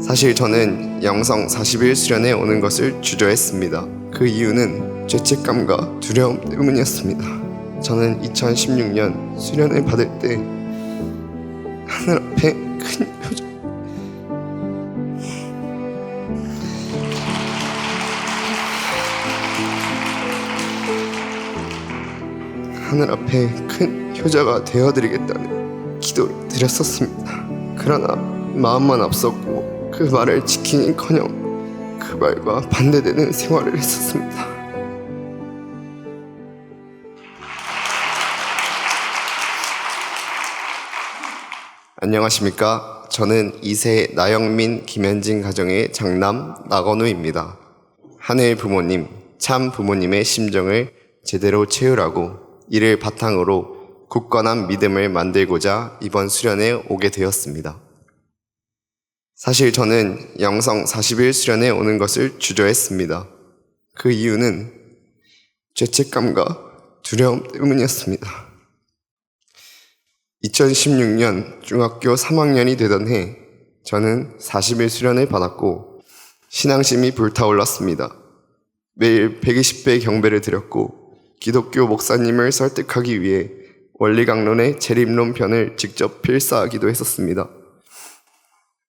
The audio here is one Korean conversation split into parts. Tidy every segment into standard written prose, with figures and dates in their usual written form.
사실 저는 영성 40일 수련회 오는 것을 주저했습니다. 그 이유는 죄책감과 두려움 때문이었습니다. 저는 2016년 수련을 받을 때 하늘 앞에 큰 표적 하늘 앞에 큰 효자가 되어드리겠다는 기도를 드렸었습니다. 그러나 마음만 앞섰고 그 말을 지키긴커녕 그 말과 반대되는 생활을 했었습니다. 안녕하십니까. 저는 2세 나영민 김현진 가정의 장남 나건우입니다. 하늘 부모님, 참 부모님의 심정을 제대로 채우라고 이를 바탕으로 굳건한 믿음을 만들고자 이번 수련에 오게 되었습니다. 사실 저는 영성 40일 수련에 오는 것을 주저했습니다. 그 이유는 죄책감과 두려움 때문이었습니다. 2016년 중학교 3학년이 되던 해 저는 40일 수련을 받았고 신앙심이 불타올랐습니다. 매일 120배 경배를 드렸고 기독교 목사님을 설득하기 위해 원리강론의 재림론 편을 직접 필사하기도 했었습니다.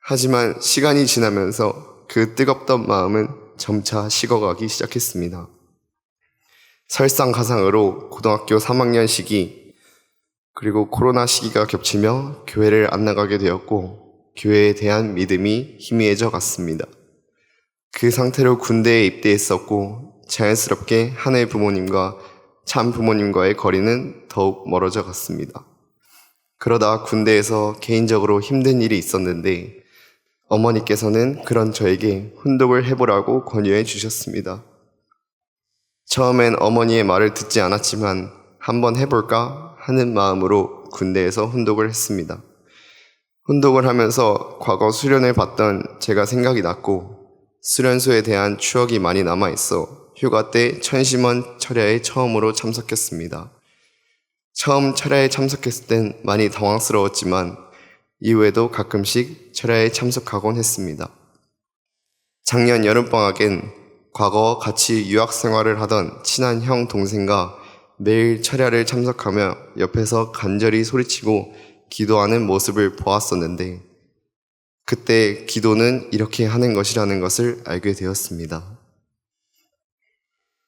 하지만 시간이 지나면서 그 뜨겁던 마음은 점차 식어가기 시작했습니다. 설상가상으로 고등학교 3학년 시기 그리고 코로나 시기가 겹치며 교회를 안 나가게 되었고 교회에 대한 믿음이 희미해져 갔습니다. 그 상태로 군대에 입대했었고 자연스럽게 하늘 부모님과 참 부모님과의 거리는 더욱 멀어져 갔습니다. 그러다 군대에서 개인적으로 힘든 일이 있었는데 어머니께서는 그런 저에게 훈독을 해보라고 권유해 주셨습니다. 처음엔 어머니의 말을 듣지 않았지만 한번 해볼까 하는 마음으로 군대에서 훈독을 했습니다. 훈독을 하면서 과거 수련을 받던 제가 생각이 났고 수련소에 대한 추억이 많이 남아있어 휴가 때 천심원 철야에 처음으로 참석했습니다. 처음 철야에 참석했을 땐 많이 당황스러웠지만 이후에도 가끔씩 철야에 참석하곤 했습니다. 작년 여름방학엔 과거 같이 유학생활을 하던 친한 형 동생과 매일 철야를 참석하며 옆에서 간절히 소리치고 기도하는 모습을 보았었는데 그때 기도는 이렇게 하는 것이라는 것을 알게 되었습니다.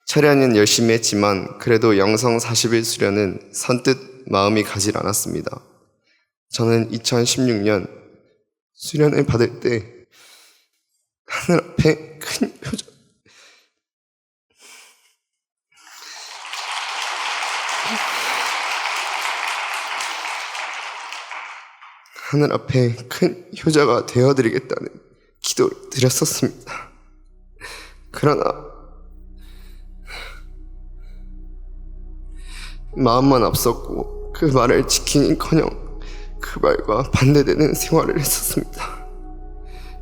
철야는 열심히 했지만 그래도 영성 40일 수련은 선뜻 마음이 가질 않았습니다. 저는 2016년 수련을 받을 때 하늘 앞에 큰 표적 하늘 앞에 큰 효자가 되어드리겠다는 기도를 드렸었습니다. 그러나 마음만 앞섰고 그 말을 지키긴커녕 그 말과 반대되는 생활을 했었습니다.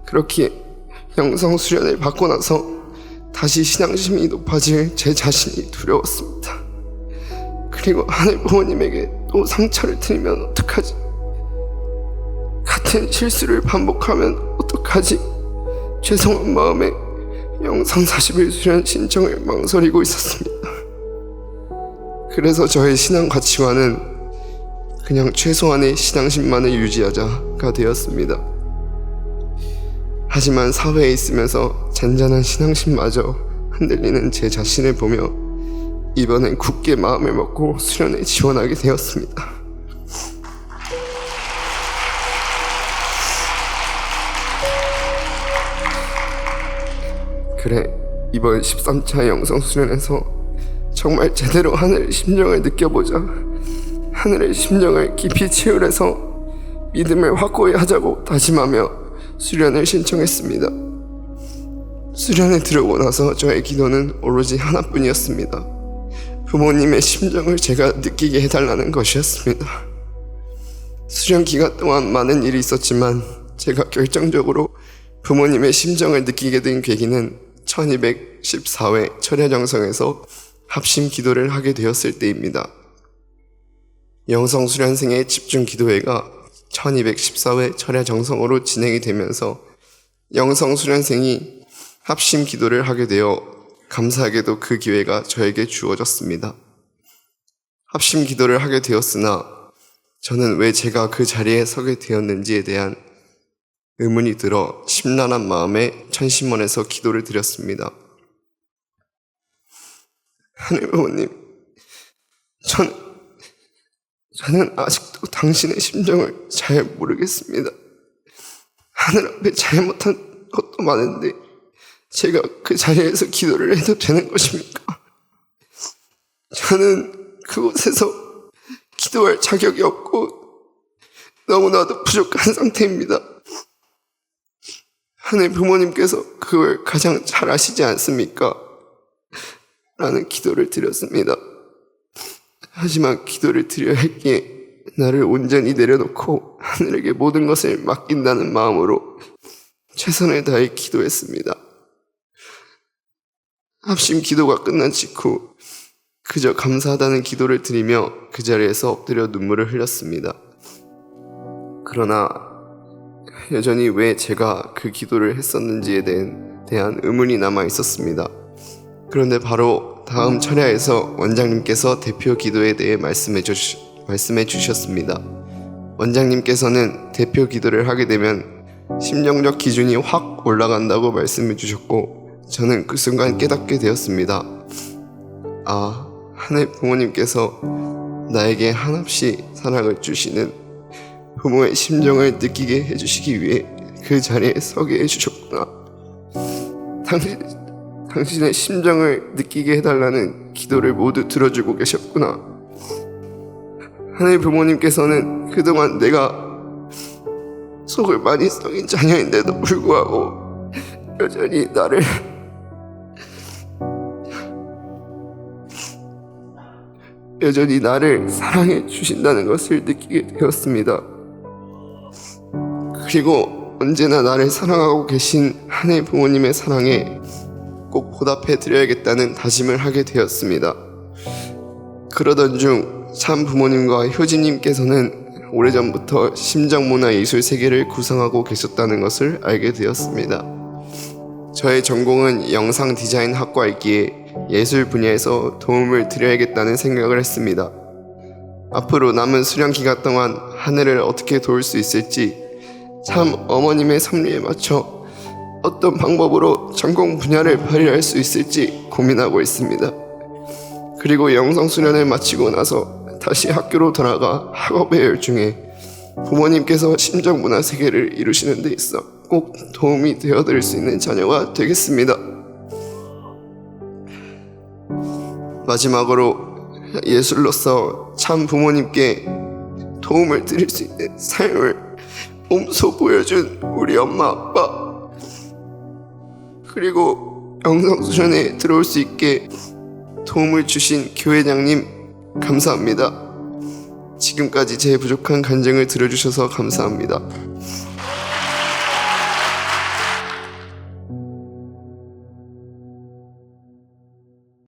그렇기에 영성 수련을 받고 나서 다시 신앙심이 높아질 제 자신이 두려웠습니다. 그리고 하늘 부모님에게 또 상처를 드리면 어떡하지? 같은 실수를 반복하면 어떡하지? 죄송한 마음에 영성 40일 수련 신청을 망설이고 있었습니다. 그래서 저의 신앙 가치관은 그냥 최소한의 신앙심만을 유지하자가 되었습니다. 하지만 사회에 있으면서 잔잔한 신앙심마저 흔들리는 제 자신을 보며 이번엔 굳게 마음을 먹고 수련에 지원하게 되었습니다. 그래, 이번 13차 영성 수련에서 정말 제대로 하늘의 심정을 느껴보자. 하늘의 심정을 깊이 체울해서 믿음을 확고히 하자고 다짐하며 수련을 신청했습니다. 수련에 들어오고 나서 저의 기도는 오로지 하나뿐이었습니다. 부모님의 심정을 제가 느끼게 해달라는 것이었습니다. 수련 기간 동안 많은 일이 있었지만 제가 결정적으로 부모님의 심정을 느끼게 된 계기는 1214회 철야정성에서 합심 기도를 하게 되었을 때입니다. 영성 수련생의 집중 기도회가 1214회 철야정성으로 진행이 되면서 영성수련생이 합심 기도를 하게 되어 감사하게도 그 기회가 저에게 주어졌습니다. 합심 기도를 하게 되었으나 저는 왜 제가 그 자리에 서게 되었는지에 대한 의문이 들어 심란한 마음에 천심원에서 기도를 드렸습니다. 하늘 부모님, 저는 아직도 당신의 심정을 잘 모르겠습니다. 하늘 앞에 잘못한 것도 많은데 제가 그 자리에서 기도를 해도 되는 것입니까? 저는 그곳에서 기도할 자격이 없고 너무나도 부족한 상태입니다. 하늘 부모님께서 그걸 가장 잘 아시지 않습니까? 라는 기도를 드렸습니다. 하지만 기도를 드려야 했기에 나를 온전히 내려놓고 하늘에게 모든 것을 맡긴다는 마음으로 최선을 다해 기도했습니다. 합심 기도가 끝난 직후 그저 감사하다는 기도를 드리며 그 자리에서 엎드려 눈물을 흘렸습니다. 그러나 여전히 왜 제가 그 기도를 했었는지에 대한 의문이 남아 있었습니다. 그런데 바로 다음 철야에서 원장님께서 대표 기도에 대해 말씀해 주셨습니다. 원장님께서는 대표 기도를 하게 되면 심정적 기준이 확 올라간다고 말씀해 주셨고 저는 그 순간 깨닫게 되었습니다. 아, 하늘 부모님께서 나에게 한없이 사랑을 주시는 부모의 심정을 느끼게 해주시기 위해 그 자리에 서게 해주셨구나. 당신의 심정을 느끼게 해달라는 기도를 모두 들어주고 계셨구나. 하늘 부모님께서는 그동안 내가 속을 많이 썩인 자녀인데도 불구하고 여전히 나를 사랑해 주신다는 것을 느끼게 되었습니다. 그리고 언제나 나를 사랑하고 계신 하늘 부모님의 사랑에 꼭 보답해 드려야겠다는 다짐을 하게 되었습니다. 그러던 중 참 부모님과 효진님께서는 오래전부터 심정문화예술 세계를 구성하고 계셨다는 것을 알게 되었습니다. 저의 전공은 영상 디자인 학과이기에 예술 분야에서 도움을 드려야겠다는 생각을 했습니다. 앞으로 남은 수련 기간 동안 하늘을 어떻게 도울 수 있을지 참 어머님의 섭리에 맞춰 어떤 방법으로 전공 분야를 발휘할 수 있을지 고민하고 있습니다. 그리고 영상 수련을 마치고 나서 다시 학교로 돌아가 학업에 열중해 부모님께서 심정문화 세계를 이루시는 데 있어 꼭 도움이 되어드릴 수 있는 자녀가 되겠습니다. 마지막으로 예술로서 참 부모님께 도움을 드릴 수 있는 삶을 몸소 보여준 우리 엄마 아빠, 그리고 영상수련에 들어올 수 있게 도움을 주신 교회장님 감사합니다. 지금까지 제 부족한 간증을 들어주셔서 감사합니다.